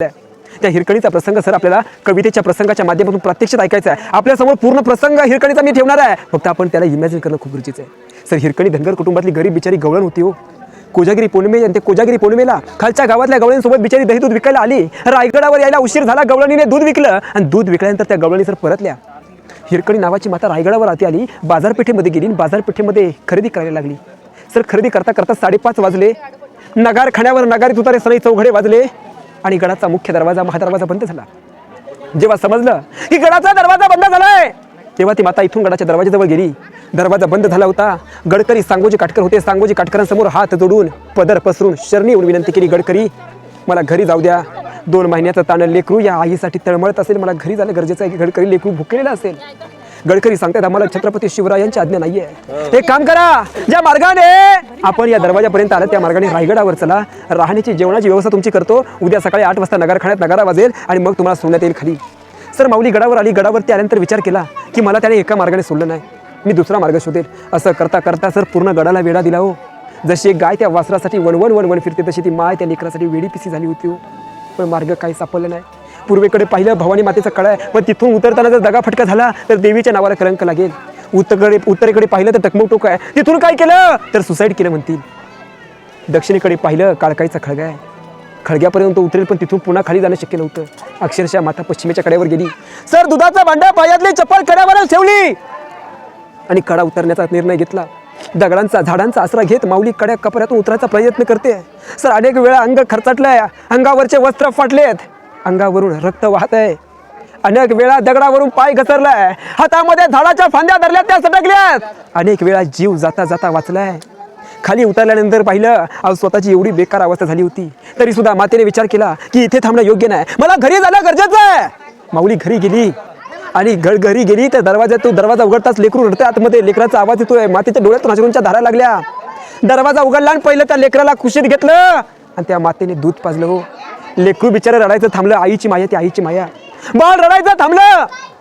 त्या हिरकणीचा प्रसंग सर आपल्याला कवितेच्या प्रसंगाच्या माध्यमातून प्रत्यक्षात ऐकायचा आहे। आपल्यासमोर पूर्ण प्रसंग हिरकणीचा मी ठेवणार आहे, फक्त आपण त्याला इमॅजिन करणं खूप गरजेचं आहे। सर हिरकणी धनगर कुटुंबातली गरीब बिचारी गवळण होती हो। कोजागिरी पौर्णिमे आणि ते कोजागिरी पौर्णिमेला खालच्या गावातल्या गवळणीसोबत बिचारी दही दूध विकायला आली। रायगडावर यायला उशीर झाला, गवळणीने दूध विकलं आणि दूध विकल्यानंतर त्या गवळणी सर परतल्या। हिरकणी नावाची माता रायगडावर आली, बाजारपेठेमध्ये गेली, बाजारपेठेमध्ये खरेदी करायला लागली। सर खरेदी करता करता 5:30 वाजले। नगारखान्यावर नगारी तुतारे सनई चौघडे वाजले आणि गडाचा मुख्य दरवाजा महादरवाजा बंद झाला। जेव्हा समजलं की गडाचा दरवाजा बंद झालाय, तेव्हा ती माता इथून गडाच्या दरवाजाजवळ गेली। दरवाजा बंद झाला होता। गडकरी सांगोजी काटकर होते। सांगोजी काटकरांसमोर हात जोडून पदर पसरून शरणी येऊन विनंती केली, गडकरी मला घरी जाऊ द्या। 2 महिन्याचं ताण लेकरू या आईसाठी तळमळत असेल, मला घरी जाणं गरजेचं आहे। गडकरी लेकरू भुकेलेलं असेल। गडकरी सांगतात आम्हाला छत्रपती शिवरायांची आज्ञा नाहीये। एक काम करा, ज्या मार्गाने आपण या दरवाजापर्यंत आलं त्या मार्गाने रायगडावर चला। राहण्याची जेवणाची व्यवस्था तुमची करतो। उद्या सकाळी 8 वाजता नगारखान्यात नगारा वाजेल आणि मग तुम्हाला सोडण्यात येईल खाली। सर माऊली गडावर आली। गडावरती आल्यानंतर विचार केला की मला त्याने एका मार्गाने सोडलं नाही, मी दुसरा मार्ग शोधेल। असं करता करता सर पूर्ण गडाला वेढा दिला हो। जशी एक गाय त्या वासरासाठी वणवण फिरते, तशी ती माय त्या लेकरासाठी वेडी पिसी झाली होती हो। पण मार्ग काही सापडला नाही। पूर्वेकडे पाहिलं, भवानी मातेचा कडा आहे, पण तिथून उतरताना जर दगाफटका झाला तर देवीच्या नावाला कलंक लागेल। उत्तरेकडे पाहिलं तर टकमक टोक आहे, तिथून काय केलं तर सुसाईड केलं म्हणतील। दक्षिणेकडे पाहिलं, काळकाईचा खळगा आहे, खळग्यापर्यंत उतरेल पण तिथून पुन्हा खाली जाणं शक्य नव्हतं। अक्षरशः माता पश्चिमेच्या कड्यावर गेली। सर दुधाचा भांडा पायातली चप्पल कड्यावरच ठेवली आणि कडा उतरण्याचा निर्णय घेतला। दगडांचा झाडांचा आसरा घेत माऊली कड्या कपऱ्यातून उतरायचा प्रयत्न करते। सर अनेक वेळा अंग खरचटलंय, अंगावरचे वस्त्र फाटलेत, अंगावरून रक्त वाहत आहे। अनेक वेळा दगडावरून पाय घसरलाय, हातामध्ये झाडाच्या फांद्या धरल्या त्या सटकल्यात। अनेक वेळा जीव जाता जाता वाचलाय। खाली उतरल्यानंतर पाहिलं स्वतःची एवढी बेकार अवस्था झाली होती, तरी सुद्धा मातेने विचार केला की इथे थांबणं योग्य नाही, मला घरी जाणं गरजेचं आहे। माऊली घरी गेली आणि घरी गेली तर दरवाजा उघडताच लेकरू रडते आतमध्ये। लेकराचा आवाज येतोय, मातेच्या डोळ्यातून अश्रूंच्या धारा लागल्या। दरवाजा उघडला आणि पहिलं त्या लेकराला खुशीत घेतलं आणि त्या मातेने दूध पाजलं हो। लेकरू बिचारा रडायचं थांबलं, आईची माया ती आईची माया। बाळ रडायचं थांबलं।